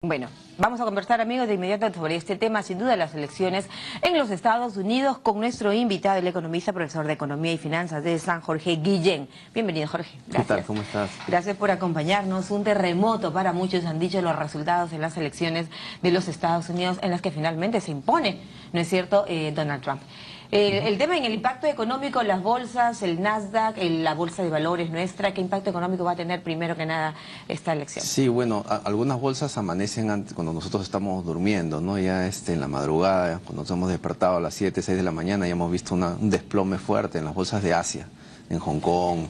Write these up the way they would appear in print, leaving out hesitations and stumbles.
Bueno, vamos a conversar, amigos, de inmediato sobre este tema, sin duda, las elecciones en los Estados Unidos, con nuestro invitado, el economista, profesor de Economía y Finanzas de San Jorge, Guillén. Bienvenido, Jorge. Gracias. ¿Qué tal? ¿Cómo estás? Gracias por acompañarnos. Un terremoto para muchos, han dicho los resultados en las elecciones de los Estados Unidos, en las que finalmente se impone, ¿no es cierto?, Donald Trump. El tema en el impacto económico, las bolsas, el Nasdaq, la bolsa de valores nuestra, ¿qué impacto económico va a tener primero que nada esta elección? Sí, bueno, algunas bolsas amanecen cuando nosotros estamos durmiendo, ¿no? Ya en la madrugada, cuando nos hemos despertado a las 7, 6 de la mañana, ya hemos visto un desplome fuerte en las bolsas de Asia, en Hong Kong,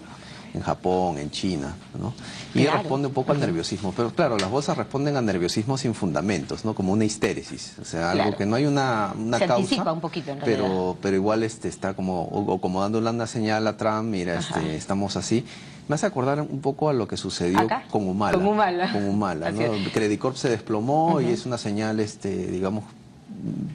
en Japón, en China, ¿no? Y Claro. responde un poco al nerviosismo, pero claro, las bolsas responden al nerviosismo sin fundamentos, ¿no? Como una histéresis, o sea, algo Claro. que no hay una Se causa, anticipa un poquito, en realidad. pero igual está como dándole una señal a Trump, mira, estamos así. Me hace acordar un poco a lo que sucedió ¿Acá? con Humala. Con Humala. Con Humala, Así ¿no? es. Credit Corp se desplomó y es una señal, digamos,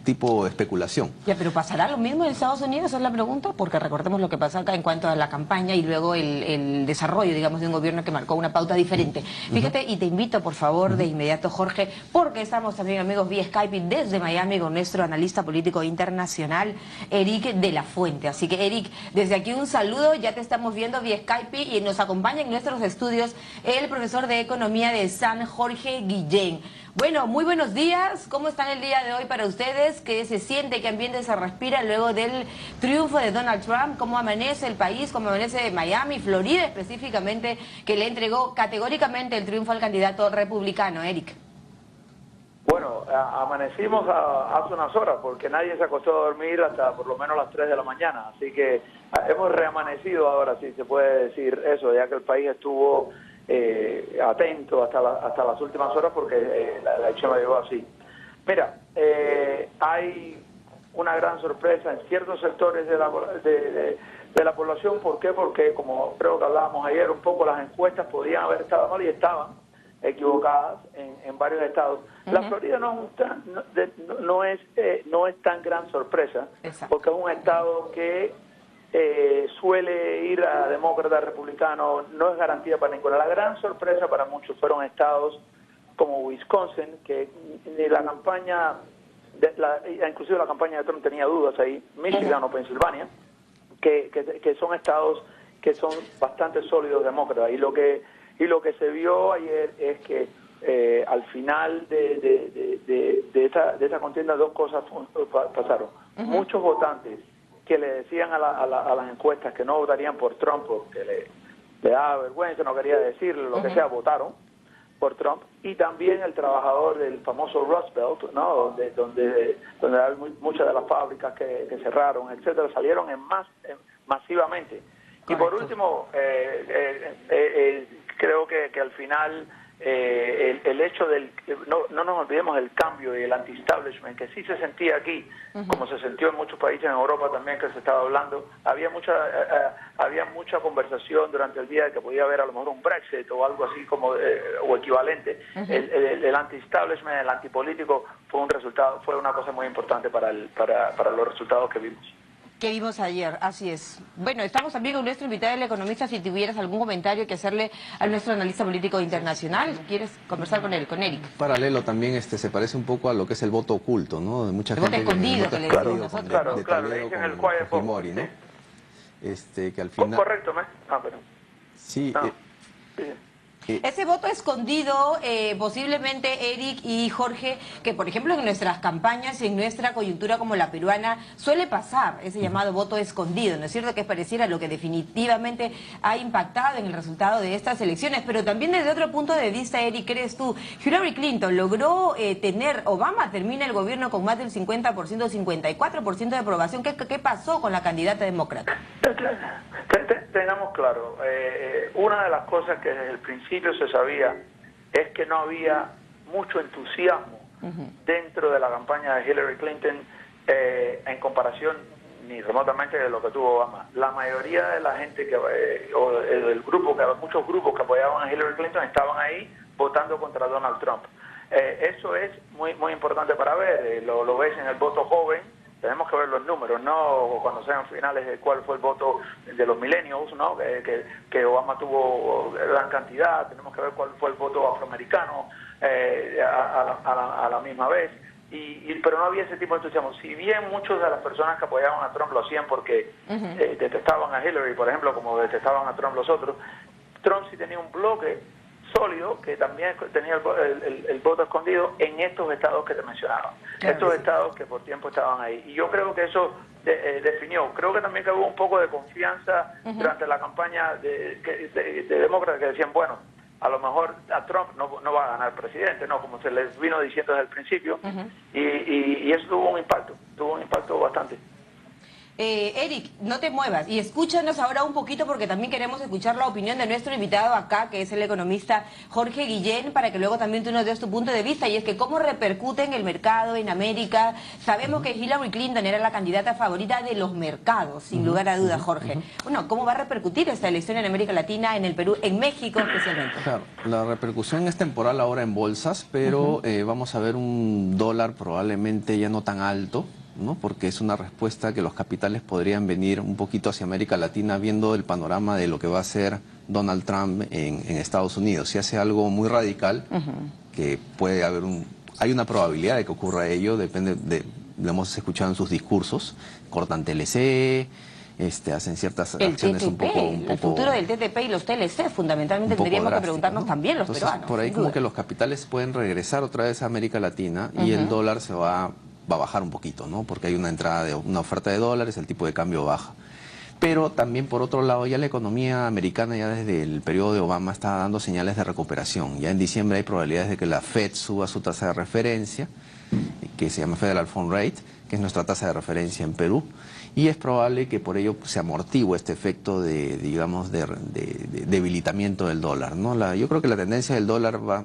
tipo especulación. Ya, pero ¿pasará lo mismo en Estados Unidos? Esa es la pregunta, porque recordemos lo que pasó acá en cuanto a la campaña y luego el desarrollo, digamos, de un gobierno que marcó una pauta diferente. Fíjate, y te invito, por favor, de inmediato, Jorge, porque estamos también, amigos, vía Skype desde Miami con nuestro analista político internacional, Eric de la Fuente. Así que, Eric, desde aquí un saludo, ya te estamos viendo vía Skype y nos acompaña en nuestros estudios el profesor de Economía de San Jorge, Guillén. Bueno, muy buenos días. ¿Cómo están el día de hoy para ustedes? ¿Qué se siente? ¿Qué ambiente se respira luego del triunfo de Donald Trump? ¿Cómo amanece el país? ¿Cómo amanece Miami, Florida específicamente, que le entregó categóricamente el triunfo al candidato republicano? Eric. Bueno, amanecimos hace unas horas porque nadie se acostó a dormir hasta por lo menos las 3 de la mañana. Así que hemos reamanecido ahora, si se puede decir eso, ya que el país estuvo atento hasta las últimas horas porque la elección la llevó así. Mira, hay una gran sorpresa en ciertos sectores de la población. ¿Por qué? Porque, como creo que hablábamos ayer, un poco las encuestas podían haber estado mal y estaban equivocadas en varios estados. La Florida no es tan gran sorpresa. Exacto. Porque es un estado que suele ir a demócrata, republicano, no es garantía para ninguna. La gran sorpresa para muchos fueron estados como Wisconsin, que ni la campaña, inclusive la campaña de Trump tenía dudas ahí, Michigan o Pensilvania, que son estados que son bastante sólidos demócratas. Y lo que se vio ayer es que al final de esa contienda dos cosas pasaron. Muchos votantes que le decían a las encuestas que no votarían por Trump porque le daba vergüenza, no quería decirle lo que sea, votaron por Trump. Y también el trabajador del famoso Rust Belt, ¿no? donde hay muchas de las fábricas que cerraron, etcétera, salieron masivamente. Correcto. Y por último, creo que al final el hecho no nos olvidemos del cambio y el anti-establishment, que sí se sentía aquí, como se sintió en muchos países en Europa también, que se estaba hablando. Había mucha conversación durante el día de que podía haber a lo mejor un Brexit o algo así como o equivalente. El anti-establishment, el antipolítico fue una cosa muy importante para los resultados que vimos. Que vimos ayer, así es. Bueno, estamos también con nuestro invitado, el economista. Si tuvieras algún comentario que hacerle a nuestro analista político internacional, ¿quieres conversar con él, con Eric? Paralelo también se parece un poco a lo que es el voto oculto, ¿no? De mucha El gente voto escondido, que le decimos nosotros. Claro, de le Toledo dicen el con quiet Fujimori, vote, ¿no? sí. Que al final... Correcto, pero... Sí, No. Sí. Ese voto escondido, posiblemente, Eric y Jorge, que por ejemplo en nuestras campañas, en nuestra coyuntura como la peruana, suele pasar ese llamado voto escondido, ¿no es cierto? Que pareciera lo que definitivamente ha impactado en el resultado de estas elecciones. Pero también desde otro punto de vista, Eric, ¿crees tú? Hillary Clinton logró Obama termina el gobierno con más del 50%, 54% de aprobación. ¿Qué pasó con la candidata demócrata? Tengamos claro, una de las cosas que desde el principio se sabía es que no había mucho entusiasmo dentro de la campaña de Hillary Clinton en comparación ni remotamente de lo que tuvo Obama. La mayoría de la gente muchos grupos que apoyaban a Hillary Clinton estaban ahí votando contra Donald Trump. Eso es muy importante para ver, lo ves en el voto joven, tenemos que ver los números, no cuando sean finales de cuál fue el voto de los millennials, ¿no? Que Obama tuvo gran cantidad, tenemos que ver cuál fue el voto afroamericano a la misma vez. Pero no había ese tipo de entusiasmo. Si bien muchas de las personas que apoyaban a Trump lo hacían porque detestaban a Hillary, por ejemplo, como detestaban a Trump los otros, Trump sí tenía un bloque sólido que también tenía el voto escondido en estos estados que te mencionaba. Claro, estos estados que por tiempo estaban ahí. Y yo creo que eso definió. Creo que también que hubo un poco de confianza durante la campaña de demócratas que decían, bueno, a lo mejor a Trump no va a ganar presidente, no, como se les vino diciendo desde el principio, y eso tuvo un impacto bastante. Eric, no te muevas y escúchanos ahora un poquito porque también queremos escuchar la opinión de nuestro invitado acá, que es el economista Jorge Guillén, para que luego también tú nos des tu punto de vista, y es que cómo repercute en el mercado, en América. Sabemos que Hillary Clinton era la candidata favorita de los mercados, sin lugar a dudas, Jorge. Bueno, ¿cómo va a repercutir esta elección en América Latina, en el Perú, en México especialmente? Claro, la repercusión es temporal ahora en bolsas, pero vamos a ver un dólar probablemente ya no tan alto, ¿no? Porque es una respuesta que los capitales podrían venir un poquito hacia América Latina viendo el panorama de lo que va a hacer Donald Trump en Estados Unidos. Si hace algo muy radical, que puede haber hay una probabilidad de que ocurra ello, depende lo hemos escuchado en sus discursos, cortan TLC, hacen ciertas acciones un poco... El futuro del TTP y los TLC, fundamentalmente tendríamos que preguntarnos, ¿no?, también los peruanos. Por ahí como que los capitales pueden regresar otra vez a América Latina y el dólar se va a bajar un poquito, ¿no? Porque hay una oferta de dólares, el tipo de cambio baja. Pero también, por otro lado, ya la economía americana, ya desde el periodo de Obama, está dando señales de recuperación. Ya en diciembre hay probabilidades de que la Fed suba su tasa de referencia, que se llama Federal Funds Rate, que es nuestra tasa de referencia en Perú, y es probable que por ello se amortigue este efecto de debilitamiento del dólar, ¿no? Yo creo que la tendencia del dólar va...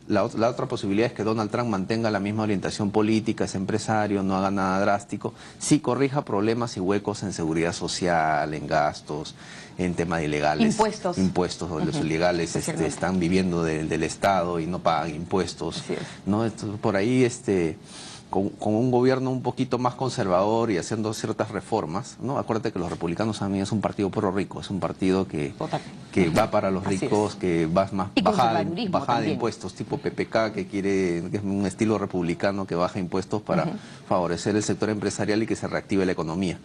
La otra posibilidad es que Donald Trump mantenga la misma orientación política, es empresario, no haga nada drástico, sí corrija problemas y huecos en seguridad social, en gastos, en temas de ilegales. Impuestos, los ilegales están viviendo del Estado y no pagan impuestos, ¿no? Entonces, por ahí con un gobierno un poquito más conservador y haciendo ciertas reformas, ¿no? Acuérdate que los republicanos también es un partido pro rico, es un partido que va para los ricos, que va más bajada de impuestos, tipo PPK, que es un estilo republicano que baja impuestos para favorecer el sector empresarial y que se reactive la economía.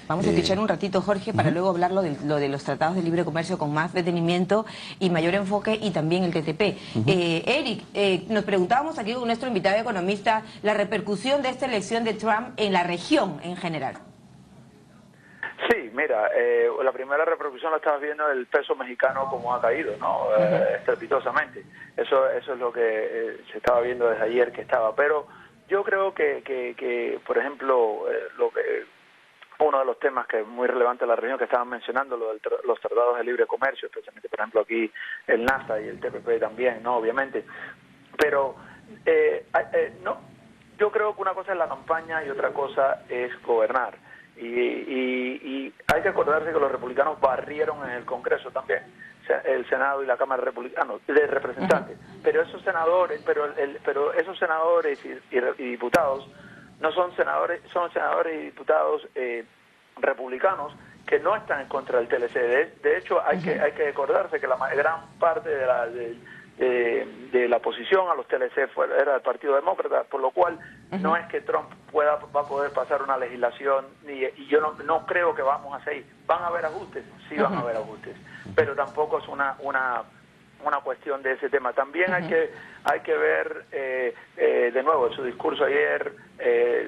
Vamos a escuchar un ratito, Jorge, para luego hablar lo de los tratados de libre comercio con más detenimiento y mayor enfoque, y también el TTP. Eric, nos preguntábamos aquí con nuestro invitado economista la repercusión de esta elección de Trump en la región en general. Sí, mira, la primera repercusión la estabas viendo, el peso mexicano como ha caído, ¿no? Estrepitosamente. Eso es lo que se estaba viendo desde ayer que estaba. Pero yo creo que por ejemplo, uno de los temas que es muy relevante en la región que estaban mencionando, los tratados de libre comercio, especialmente, por ejemplo, aquí el NAFTA y el TPP también, ¿no? Obviamente. Pero, no, yo creo que una cosa es la campaña y otra cosa es gobernar. Y hay que acordarse que los republicanos barrieron en el Congreso también, el Senado y la Cámara de Representantes. Pero esos senadores, pero esos senadores y diputados no son senadores, son senadores y diputados republicanos que no están en contra del TLC. De hecho, hay que acordarse que la gran parte de la oposición a los TLC era del Partido Demócrata, por lo cual no es que Trump va a poder pasar una legislación, y yo no creo que vamos a seguir. ¿Van a haber ajustes? Sí, van a haber ajustes, pero tampoco es una cuestión de ese tema. También hay que ver, de nuevo, en su discurso ayer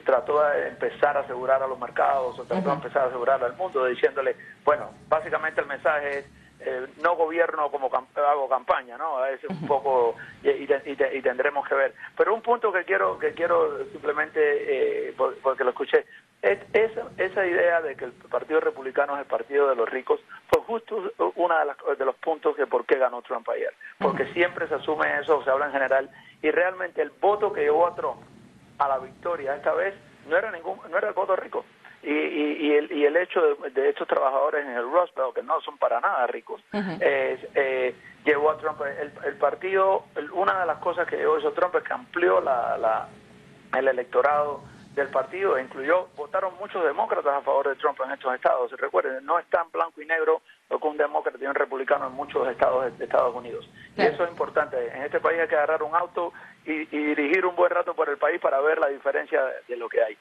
trató de empezar a asegurar a los mercados, o trató de empezar a asegurar al mundo, diciéndole, bueno, básicamente el mensaje es, no gobierno como hago campaña, ¿no? Es un poco, y tendremos que ver. Pero un punto que quiero simplemente, porque lo escuché, es esa idea de que el Partido Republicano es el partido de los ricos, fue justo uno de los puntos de por qué ganó Trump ayer. Porque siempre se asume eso, se habla en general, y realmente el voto que llevó a Trump a la victoria esta vez no era el voto rico. Y el hecho de estos trabajadores en el Rust Belt, que no son para nada ricos, llevó a Trump. El partido, una de las cosas que hizo Trump es que amplió el electorado del partido, incluyó, votaron muchos demócratas a favor de Trump en estos estados. Recuerden, no es tan blanco y negro lo que un demócrata y un republicano en muchos estados de Estados Unidos. Claro. Y eso es importante. En este país hay que agarrar un auto y dirigir un buen rato por el país para ver la diferencia de lo que hay.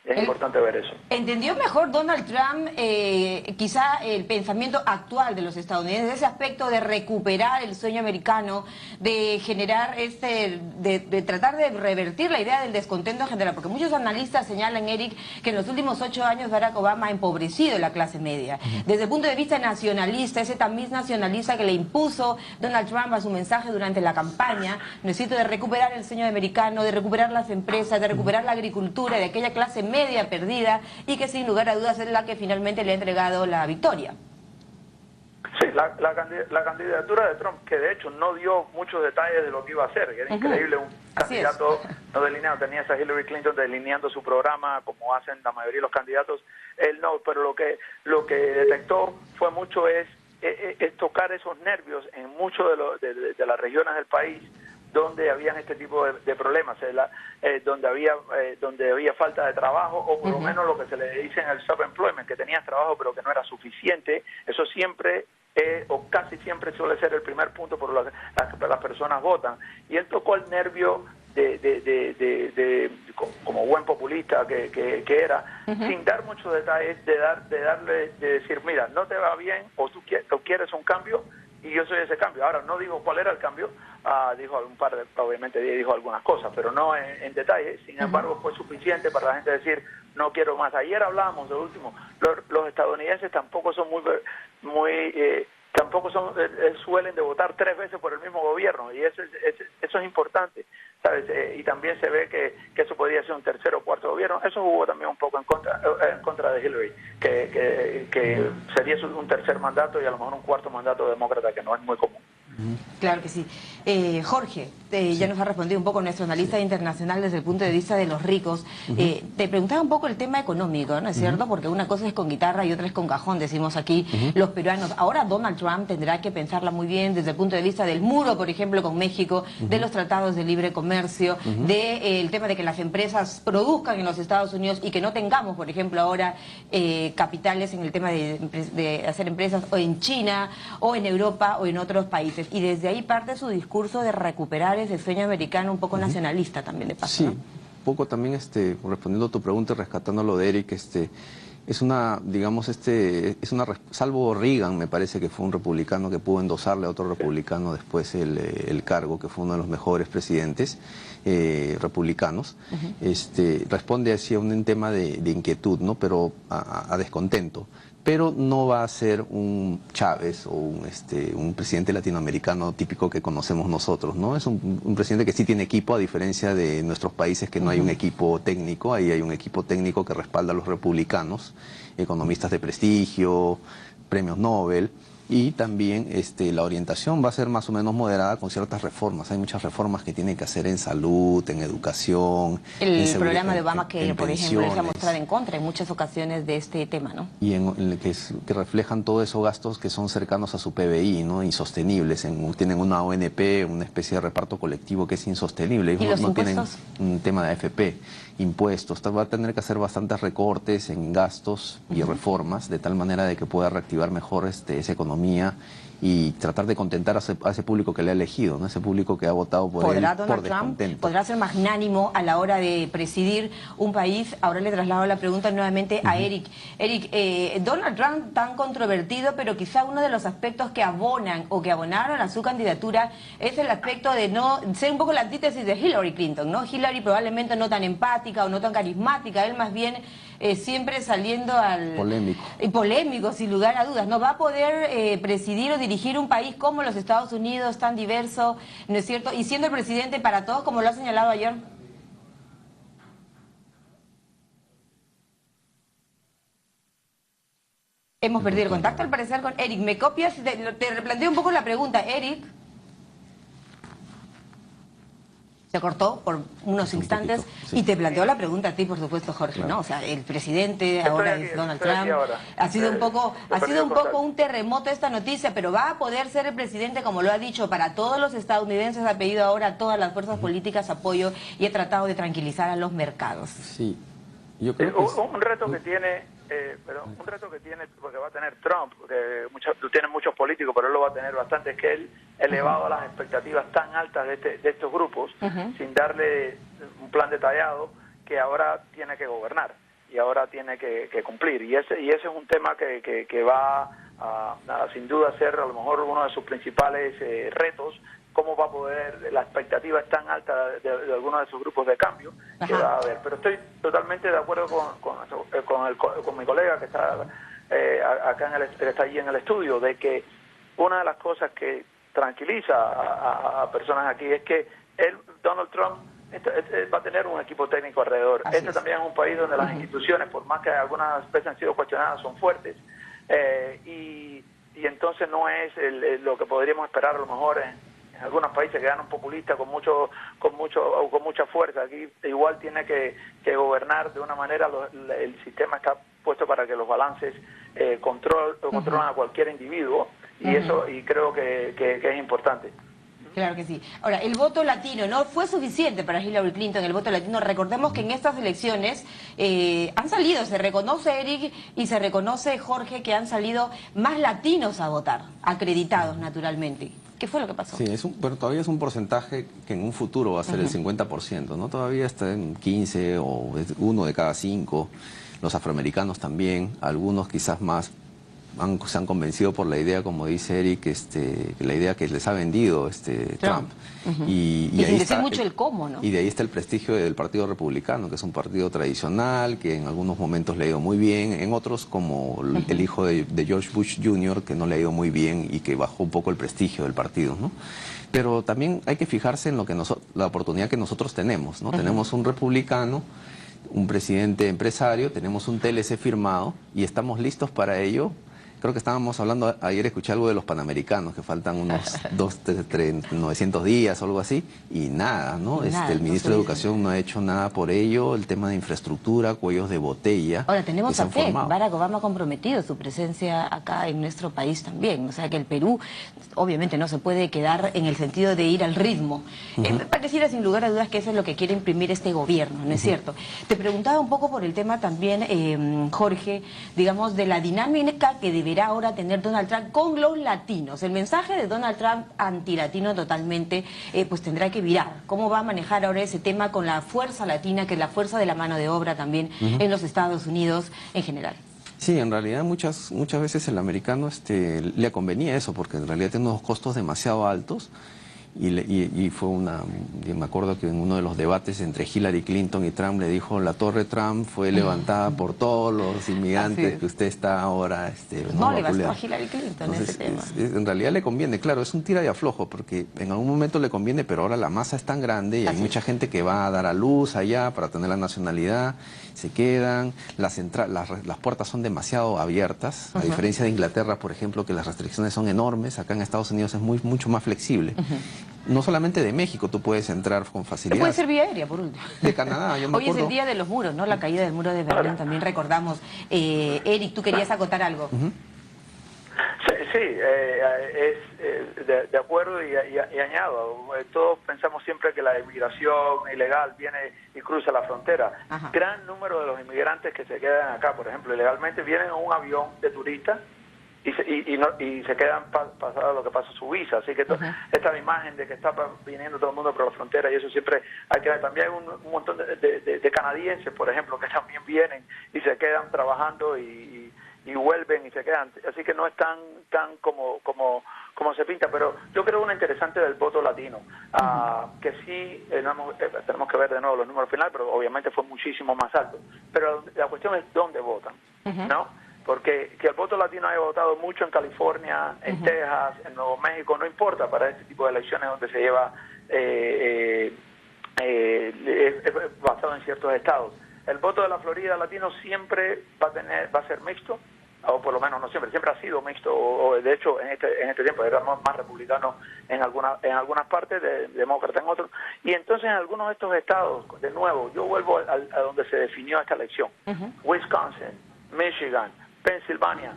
Es importante ver eso. ¿Entendió mejor Donald Trump quizá el pensamiento actual de los estadounidenses, ese aspecto de recuperar el sueño americano, de generar de tratar de revertir la idea del descontento en general? Porque muchos analistas señalan, Eric, que en los últimos 8 años Barack Obama ha empobrecido la clase media. Desde el punto de vista nacionalista, ese tamiz nacionalista que le impuso Donald Trump a su mensaje durante la campaña, necesito de recuperar el sueño americano, de recuperar las empresas, de recuperar la agricultura, de aquella clase media perdida, y que sin lugar a dudas es la que finalmente le ha entregado la victoria. Sí, la candidatura de Trump, que de hecho no dio muchos detalles de lo que iba a hacer, era increíble, un candidato no delineado, tenías a Hillary Clinton delineando su programa como hacen la mayoría de los candidatos, él no, pero lo que detectó fue mucho es tocar esos nervios en muchos de las regiones del país donde habían este tipo de problemas, donde había falta de trabajo, o por lo menos lo que se le dice en el subemployment, que tenías trabajo pero que no era suficiente. Eso siempre o casi siempre suele ser el primer punto por lo que las personas votan, y él tocó el nervio como buen populista que era, sin dar muchos detalles, de decir, mira, no te va bien, o tú quieres un cambio, y yo soy ese cambio. Ahora, no digo cuál era el cambio, dijo obviamente dijo algunas cosas, pero no en detalle. Sin embargo, fue suficiente para la gente decir, no quiero más. Ayer hablábamos, de último, los estadounidenses tampoco son suelen de votar 3 veces por el mismo gobierno, y eso es importante, ¿sabes? Y también se ve que eso podría ser un tercer o cuarto gobierno. Eso jugó también un poco en contra de Hillary, que sería un tercer mandato y a lo mejor un cuarto mandato demócrata, que no es muy común. Claro que sí. Jorge, ya nos ha respondido un poco nuestro analista internacional desde el punto de vista de los ricos. Te preguntaba un poco el tema económico, ¿no es cierto? Porque una cosa es con guitarra y otra es con cajón, decimos aquí los peruanos. Ahora Donald Trump tendrá que pensarla muy bien desde el punto de vista del muro, por ejemplo, con México, de los tratados de libre comercio, del tema de que las empresas produzcan en los Estados Unidos y que no tengamos, por ejemplo, ahora capitales en el tema de hacer empresas o en China o en Europa o en otros países. Y desde ahí parte su discurso de recuperar ese sueño americano un poco nacionalista también, de paso. Sí, ¿no? un poco también respondiendo a tu pregunta y rescatando lo de Eric, es una, digamos, salvo Reagan, me parece que fue un republicano que pudo endosarle a otro republicano después el cargo, que fue uno de los mejores presidentes republicanos, responde hacia un tema de inquietud, ¿no? Pero a descontento. Pero no va a ser un Chávez o un presidente latinoamericano típico que conocemos nosotros, ¿no? Es un presidente que sí tiene equipo, a diferencia de nuestros países que no hay un equipo técnico. Ahí hay un equipo técnico que respalda a los republicanos, economistas de prestigio, premios Nobel. Y también la orientación va a ser más o menos moderada con ciertas reformas. Hay muchas reformas que tiene que hacer en salud, en educación. El programa de Obama, que por ejemplo se ha mostrado en contra en muchas ocasiones de este tema, ¿no? Y que reflejan todos esos gastos que son cercanos a su PBI, ¿no? Insostenibles. Tienen una ONP, una especie de reparto colectivo que es insostenible. ¿Y los impuestos? Tienen un tema de AFP, impuestos. Va a tener que hacer bastantes recortes en gastos y reformas, de tal manera de que pueda reactivar mejor esa economía y tratar de contentar a ese público que le ha elegido, ¿no? Ese público que ha votado por él por descontento. ¿Podrá ser magnánimo a la hora de presidir un país? Ahora le traslado la pregunta nuevamente a Eric. Eric, Donald Trump, tan controvertido, pero quizá uno de los aspectos que abonan o que abonaron a su candidatura es el aspecto de no ser un poco la antítesis de Hillary Clinton, ¿no? Hillary probablemente no tan empática o no tan carismática, él más bien siempre saliendo al... Polémico. Polémico, sin lugar a dudas. ¿No va a poder presidir o dirigir un país como los Estados Unidos, tan diverso, ¿no es cierto? Y siendo el presidente para todos, como lo ha señalado ayer. Hemos perdido el contacto al parecer con Eric. ¿Me copias? Te replanteo un poco la pregunta, Eric. Se cortó por unos instantes y te planteó la pregunta a ti, por supuesto, Jorge, ¿no? O sea, el presidente ahora es Donald Trump. Ha sido un poco un terremoto esta noticia, pero va a poder ser el presidente, como lo ha dicho, para todos los estadounidenses. Ha pedido ahora a todas las fuerzas políticas apoyo y ha tratado de tranquilizar a los mercados. Sí, Yo creo que un reto que tiene, un reto que tiene, porque va a tener Trump, porque tiene muchos políticos, pero él lo va a tener bastante, es que él elevado las expectativas tan altas de estos grupos, sin darle un plan detallado, que ahora tiene que gobernar y ahora tiene que cumplir. Y ese es un tema que va a sin duda ser a lo mejor uno de sus principales retos. Cómo va a poder, la expectativa es tan alta de algunos de sus grupos de cambio que va a haber. Pero estoy totalmente de acuerdo con mi colega que está acá está allí en el estudio, de que una de las cosas que tranquiliza a personas aquí es que Donald Trump va a tener un equipo técnico alrededor. También es un país donde las instituciones, por más que algunas veces han sido cuestionadas, son fuertes. Y entonces no es lo que podríamos esperar a lo mejor en algunos países que ganan populistas con mucha fuerza. Aquí igual tiene que gobernar de una manera, el sistema está puesto para que los balances controlan a cualquier individuo, y creo que es importante. Claro que sí. Ahora, el voto latino no fue suficiente para Hillary Clinton, el voto latino. Recordemos que en estas elecciones han salido, se reconoce, Eric, y se reconoce, Jorge, que han salido más latinos a votar, acreditados naturalmente. ¿Qué fue lo que pasó? Sí, pero todavía es un porcentaje que en un futuro va a ser el 50%, ¿no? Todavía está en 15 o 1 de cada 5. Los afroamericanos también, algunos quizás más se han convencido por la idea, como dice Eric, la idea que les ha vendido Trump. Y ahí sin decir está, mucho el cómo, ¿no? Y de ahí está el prestigio del Partido Republicano, que es un partido tradicional, que en algunos momentos le ha ido muy bien, en otros como el hijo de George Bush Jr., que no le ha ido muy bien y que bajó un poco el prestigio del partido, ¿no? Pero también hay que fijarse en la oportunidad que nosotros tenemos, ¿no? Tenemos un republicano, un presidente empresario, tenemos un TLC firmado y estamos listos para ello. Creo que estábamos hablando, ayer escuché algo de los panamericanos, que faltan unos 900 días o algo así, y nada, ¿no? El ministro de Educación no ha hecho nada por ello, el tema de infraestructura, cuellos de botella. Ahora, tenemos a FED, Barack Obama ha comprometido su presencia acá en nuestro país también, o sea que el Perú obviamente no se puede quedar en el sentido de ir al ritmo. Pareciera sin lugar a dudas que eso es lo que quiere imprimir este gobierno, ¿no es cierto? Te preguntaba un poco por el tema también, Jorge, digamos, de la dinámica que deberá ahora tener Donald Trump con los latinos. El mensaje de Donald Trump antilatino totalmente, pues tendrá que virar. ¿Cómo va a manejar ahora ese tema con la fuerza latina, que es la fuerza de la mano de obra también en los Estados Unidos en general? Sí, en realidad muchas veces el americano le convenía eso, porque en realidad tiene unos costos demasiado altos. Y fue me acuerdo que en uno de los debates entre Hillary Clinton y Trump le dijo: la torre Trump fue levantada por todos los inmigrantes que usted está ahora no le bastó a Hillary Clinton. Entonces, ese tema. En realidad le conviene, claro, es un tira y aflojo, porque en algún momento le conviene, pero ahora la masa es tan grande y hay mucha gente que va a dar a luz allá para tener la nacionalidad, se quedan, las puertas son demasiado abiertas, a diferencia de Inglaterra, por ejemplo, que las restricciones son enormes. Acá en Estados Unidos es mucho más flexible. No solamente de México tú puedes entrar con facilidad. Puede ser vía aérea, por último. De Canadá, yo me acuerdo. Hoy es el día de los muros, ¿no? La caída del muro de Berlín, también recordamos. Eric, tú querías acotar algo. Sí, de acuerdo, y añado, todos pensamos siempre que la inmigración ilegal viene y cruza la frontera. Gran número de los inmigrantes que se quedan acá, por ejemplo, ilegalmente, vienen en un avión de turistas y se quedan pasado lo que pasa su visa. Así que esta imagen de que está viniendo todo el mundo por la frontera, y eso siempre hay que ver. También hay un montón de canadienses, por ejemplo, que también vienen y se quedan trabajando y vuelven y se quedan. Así que no es tan como se pinta, pero yo creo una interesante del voto latino, que sí, tenemos que ver de nuevo los números finales, pero obviamente fue muchísimo más alto. Pero la cuestión es dónde votan, ¿no? Porque que el voto latino haya votado mucho en California, en Texas, en Nuevo México, no importa para este tipo de elecciones donde se lleva basado en ciertos estados. El voto de la Florida latino siempre va a ser mixto, o por lo menos no siempre ha sido mixto, o de hecho en este tiempo era más republicano en algunas partes, demócrata en otros, y entonces en algunos de estos estados, de nuevo, yo vuelvo a donde se definió esta elección: Wisconsin, Michigan, Pensilvania,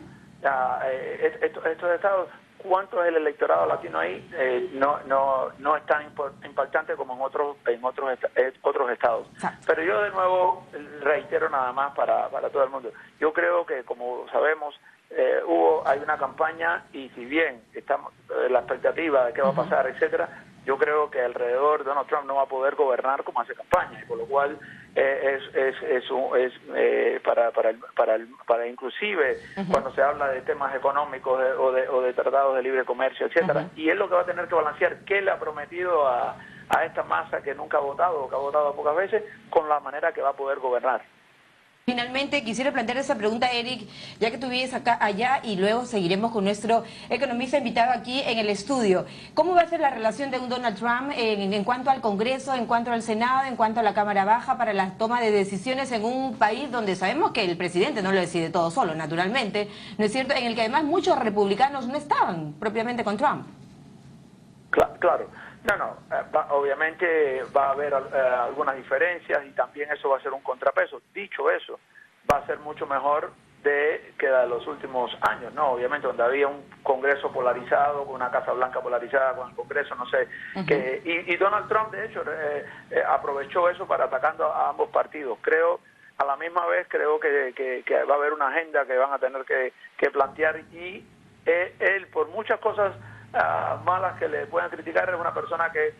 estos estados cuánto es el electorado latino ahí, no es tan impactante como en otros estados. Pero yo de nuevo reitero nada más para todo el mundo. Yo creo que, como sabemos, hay una campaña, y si bien estamos la expectativa de qué va a pasar, etcétera, yo creo que alrededor Donald Trump no va a poder gobernar como hace campaña, y por lo cual para inclusive cuando se habla de temas económicos o de tratados de libre comercio, etcétera, y él lo que va a tener que balancear qué le ha prometido a esta masa que nunca ha votado o que ha votado pocas veces, con la manera que va a poder gobernar. Finalmente, quisiera plantear esa pregunta, Eric, ya que tú vives allá, y luego seguiremos con nuestro economista invitado aquí en el estudio. ¿Cómo va a ser la relación de un Donald Trump en cuanto al Congreso, en cuanto al Senado, en cuanto a la Cámara Baja para la toma de decisiones en un país donde sabemos que el presidente no lo decide todo solo, naturalmente, ¿no es cierto? En el que además muchos republicanos no estaban propiamente con Trump. Claro. Obviamente va a haber algunas diferencias, y también eso va a ser un contrapeso. Dicho eso, va a ser mucho mejor que de los últimos años, ¿no? Obviamente, donde había un Congreso polarizado, con una Casa Blanca polarizada, con el Congreso, no sé. Y Donald Trump, de hecho, aprovechó eso para atacando a ambos partidos. A la misma vez, creo que va a haber una agenda que van a tener que plantear, y él, por muchas cosas malas que le puedan criticar, es una persona que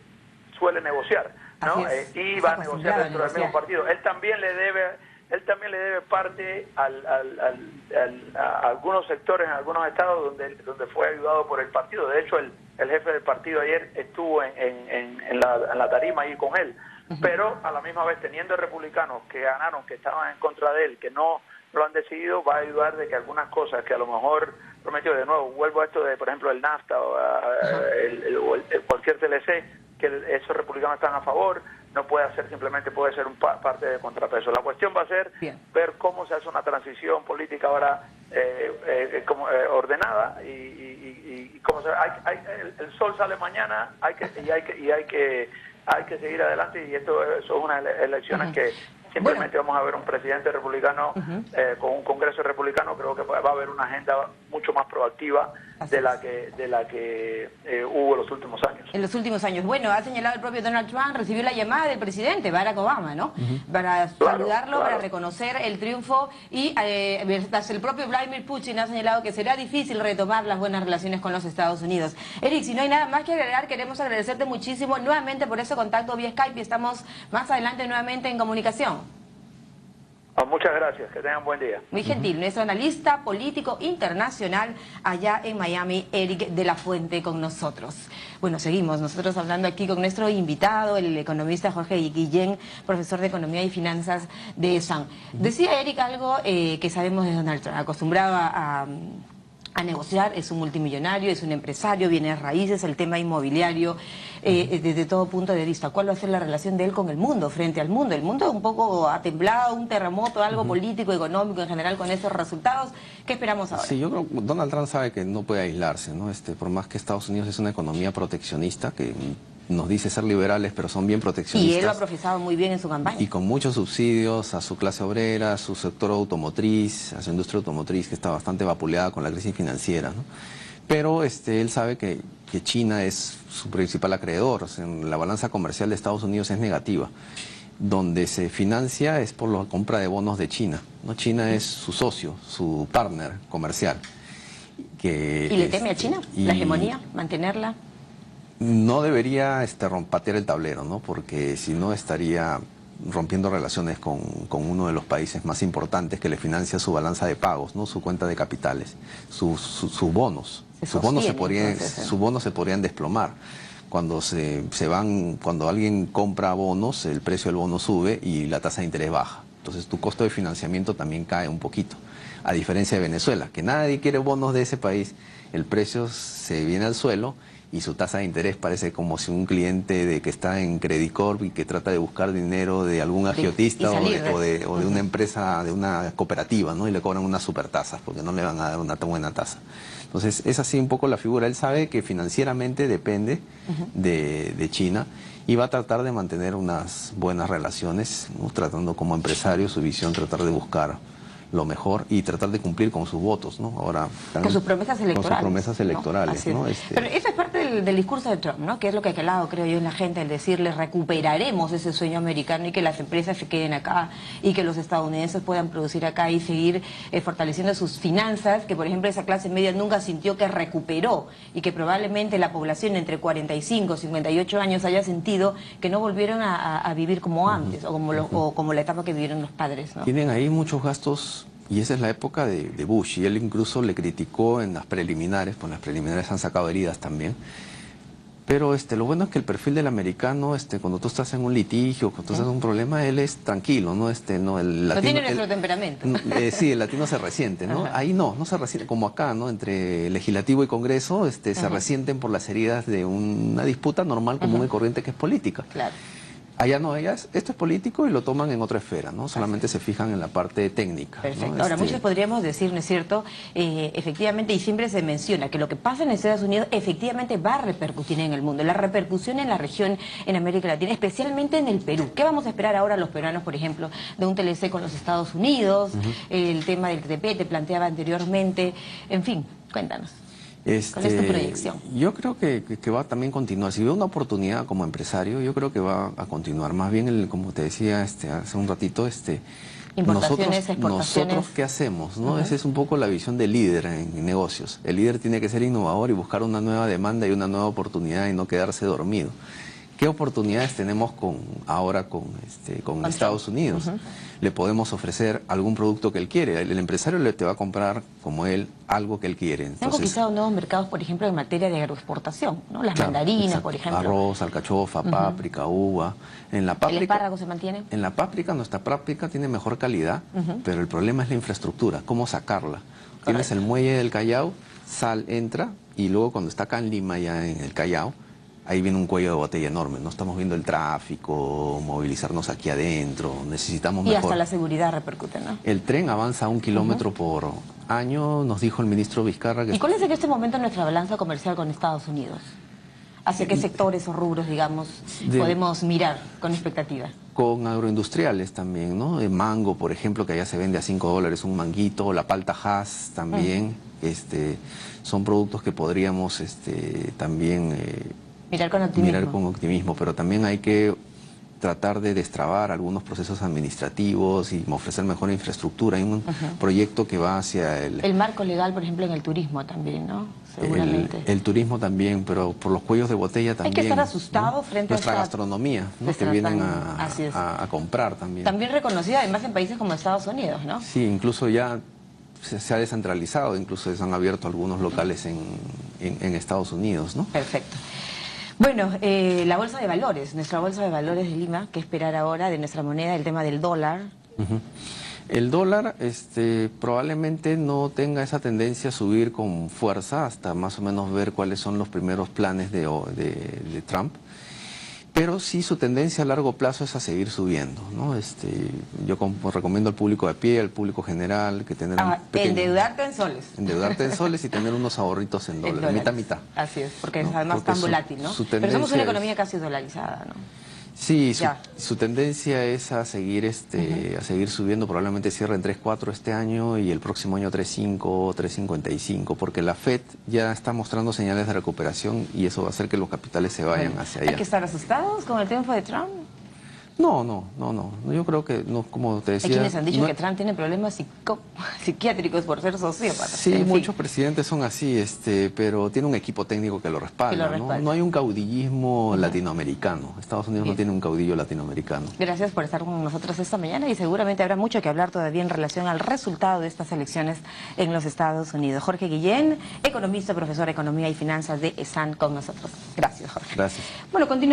suele negociar, ¿no? Y va a negociar dentro del mismo partido. Él también le debe parte a algunos sectores en algunos estados donde fue ayudado por el partido. De hecho, el jefe del partido ayer estuvo en la tarima ahí con él. Pero a la misma vez, teniendo republicanos que ganaron, que estaban en contra de él, que no lo han decidido, va a ayudar de que algunas cosas que a lo mejor prometió, de nuevo, vuelvo a esto de, por ejemplo, el NAFTA o cualquier TLC, que esos republicanos están a favor, no puede ser, simplemente puede ser parte de contrapeso. La cuestión va a ser ver cómo se hace una transición política ahora ordenada, y cómo el sol sale mañana, hay que seguir adelante, y esto son unas elecciones que simplemente vamos a ver un presidente republicano con un Congreso republicano. Creo que va a haber una agenda mucho más proactiva de la que hubo en los últimos años. En los últimos años. Bueno, ha señalado el propio Donald Trump, recibió la llamada del presidente Barack Obama, ¿no? Para saludarlo, para reconocer el triunfo, y hasta el propio Vladimir Putin ha señalado que será difícil retomar las buenas relaciones con los Estados Unidos. Eric, si no hay nada más que agregar, queremos agradecerte muchísimo nuevamente por ese contacto vía Skype, y estamos más adelante nuevamente en comunicación. Muchas gracias, que tengan buen día. Muy gentil, nuestro analista político internacional allá en Miami, Eric de la Fuente, con nosotros. Bueno, seguimos nosotros hablando aquí con nuestro invitado, el economista Jorge Guillén, profesor de Economía y Finanzas de ESAN. Decía Eric algo que sabemos de Donald Trump, acostumbrado a negociar, es un multimillonario, es un empresario, bienes raíces, el tema inmobiliario, desde todo punto de vista. ¿Cuál va a ser la relación de él con el mundo, frente al mundo? El mundo un poco ha temblado, un terremoto, algo político, económico en general, con esos resultados. ¿Qué esperamos ahora? Sí, yo creo que Donald Trump sabe que no puede aislarse, ¿no? Por más que Estados Unidos es una economía proteccionista, que nos dice ser liberales, pero son bien proteccionistas. Y él lo ha profesado muy bien en su campaña. Y con muchos subsidios a su clase obrera, a su sector automotriz, a su industria automotriz, que está bastante vapuleada con la crisis financiera, ¿no? Pero él sabe que China es su principal acreedor. O sea, la balanza comercial de Estados Unidos es negativa. Donde se financia es por la compra de bonos de China, ¿no? China es su socio, su partner comercial. ¿Y le teme a China la hegemonía, mantenerla? No debería patear el tablero, ¿no? Porque si no estaría rompiendo relaciones con uno de los países más importantes que le financia su balanza de pagos, ¿no? Su cuenta de capitales, sus bonos. Sus bonos se podrían desplomar. Cuando cuando alguien compra bonos, el precio del bono sube y la tasa de interés baja. Entonces tu costo de financiamiento también cae un poquito. A diferencia de Venezuela, que nadie quiere bonos de ese país, el precio se viene al suelo y su tasa de interés parece como si un cliente que está en Credit Corp y que trata de buscar dinero de algún agiotista o de una empresa, de una cooperativa, ¿no? Y le cobran unas supertasas porque no le van a dar una tan buena tasa. Entonces es así un poco la figura. Él sabe que financieramente depende de China, y va a tratar de mantener unas buenas relaciones, ¿no? Tratando como empresario su visión, tratar de buscar lo mejor y tratar de cumplir con sus votos, ¿no? Ahora con sus promesas electorales. Con sus promesas electorales, ¿no? Pero eso es parte del discurso de Trump, ¿no? Que es lo que ha calado, creo yo, en la gente, el decirle recuperaremos ese sueño americano y que las empresas se queden acá y que los estadounidenses puedan producir acá y seguir fortaleciendo sus finanzas, que por ejemplo esa clase media nunca sintió que recuperó y que probablemente la población entre 45 y 58 años haya sentido que no volvieron a vivir como antes o como la etapa que vivieron los padres, ¿no? Tienen ahí muchos gastos. Y esa es la época de Bush, y él incluso le criticó en las preliminares, pues las preliminares han sacado heridas también. Pero lo bueno es que el perfil del americano, cuando tú estás en un litigio, cuando tú estás en un problema, él es tranquilo, ¿no? No, el latino, no tiene nuestro temperamento. Sí, el latino se resiente, ¿no? Ajá. Ahí no se resiente, como acá, ¿no? Entre legislativo y Congreso, se resienten por las heridas de una disputa normal, común y corriente que es política. Claro. Allá no, esto es político y lo toman en otra esfera, ¿no? Solamente se fijan en la parte técnica. Perfecto. ¿no? Ahora, muchos podríamos decir, ¿no es cierto? Efectivamente, y siempre se menciona que lo que pasa en Estados Unidos efectivamente va a repercutir en el mundo. La repercusión en la región, en América Latina, especialmente en el Perú. ¿Qué vamos a esperar ahora los peruanos, por ejemplo, de un TLC con los Estados Unidos? El tema del TTP, te planteaba anteriormente. En fin, cuéntanos. ¿Cuál es tu proyección? Yo creo que va a también continuar. Si veo una oportunidad como empresario, yo creo que va a continuar. Más bien, como te decía hace un ratito, importaciones, exportaciones. nosotros ¿qué hacemos? ¿No? Esa es un poco la visión del líder en negocios. El líder tiene que ser innovador y buscar una nueva demanda y una nueva oportunidad y no quedarse dormido. ¿Qué oportunidades tenemos ahora con Estados Unidos? Le podemos ofrecer algún producto que él quiere. El empresario te va a comprar, como él, algo que él quiere. Han conquistado nuevos mercados, por ejemplo, en materia de agroexportación, ¿no? Las mandarinas, exacto. por ejemplo. Arroz, alcachofa, páprica, uva. En la páprica, ¿el espárrago se mantiene? En la páprica, nuestra páprica tiene mejor calidad, pero el problema es la infraestructura, cómo sacarla. Tienes el muelle del Callao, entra, y luego cuando está acá en Lima, ya en el Callao, ahí viene un cuello de botella enorme, ¿no? Estamos viendo el tráfico, movilizarnos aquí adentro, necesitamos mejor. Y hasta la seguridad repercute, ¿no? El tren avanza 1 kilómetro por año, nos dijo el ministro Vizcarra que... ¿Y cuál es en este momento nuestra balanza comercial con Estados Unidos? ¿Hacia qué sectores o rubros, digamos, podemos mirar con expectativa? Con agroindustriales también, ¿no? El mango, por ejemplo, que allá se vende a $5 un manguito, la palta Hass también, son productos que podríamos también... mirar con optimismo. Mirar con optimismo, pero también hay que tratar de destrabar algunos procesos administrativos y ofrecer mejor infraestructura. Hay un proyecto que va hacia el marco legal, por ejemplo, en el turismo también, ¿no? Seguramente. El turismo también, pero por los cuellos de botella también. Hay que estar asustado, ¿no? Frente nuestra a gastronomía, ¿no? Que vienen a comprar también. También reconocida además en países como Estados Unidos, ¿no? Sí, incluso ya se ha descentralizado, incluso se han abierto algunos locales en Estados Unidos, ¿no? Perfecto. Bueno, la bolsa de valores, nuestra bolsa de valores de Lima, ¿qué esperar ahora de nuestra moneda, el tema del dólar? El dólar probablemente no tenga esa tendencia a subir con fuerza hasta más o menos ver cuáles son los primeros planes de Trump. Pero sí su tendencia a largo plazo es a seguir subiendo, ¿no? Yo recomiendo al público de pie, al público general, que tener un pequeño... Endeudarte en soles. Endeudarte en soles y tener unos ahorritos en dólares, mitad-mitad. Así es, porque ¿no? es además tan volátil, ¿no? Pero somos una economía casi dolarizada, ¿no? Sí, su tendencia es a seguir a seguir subiendo, probablemente cierre en 3.4 este año y el próximo año 3.5, 3.55, porque la FED ya está mostrando señales de recuperación y eso va a hacer que los capitales se vayan hacia allá. ¿Hay que estar asustados con el triunfo de Trump? No, yo creo que, no, como te decía... Hay quienes han dicho que Trump tiene problemas psiquiátricos por ser sociópata. Sí, muchos presidentes son así, pero tiene un equipo técnico que lo respalda, ¿no? No hay un caudillismo latinoamericano. Estados Unidos no tiene un caudillo latinoamericano. Gracias por estar con nosotros esta mañana y seguramente habrá mucho que hablar todavía en relación al resultado de estas elecciones en los Estados Unidos. Jorge Guillén, economista, profesor de Economía y Finanzas de ESAN con nosotros. Gracias, Jorge. Gracias. Bueno, continuamos.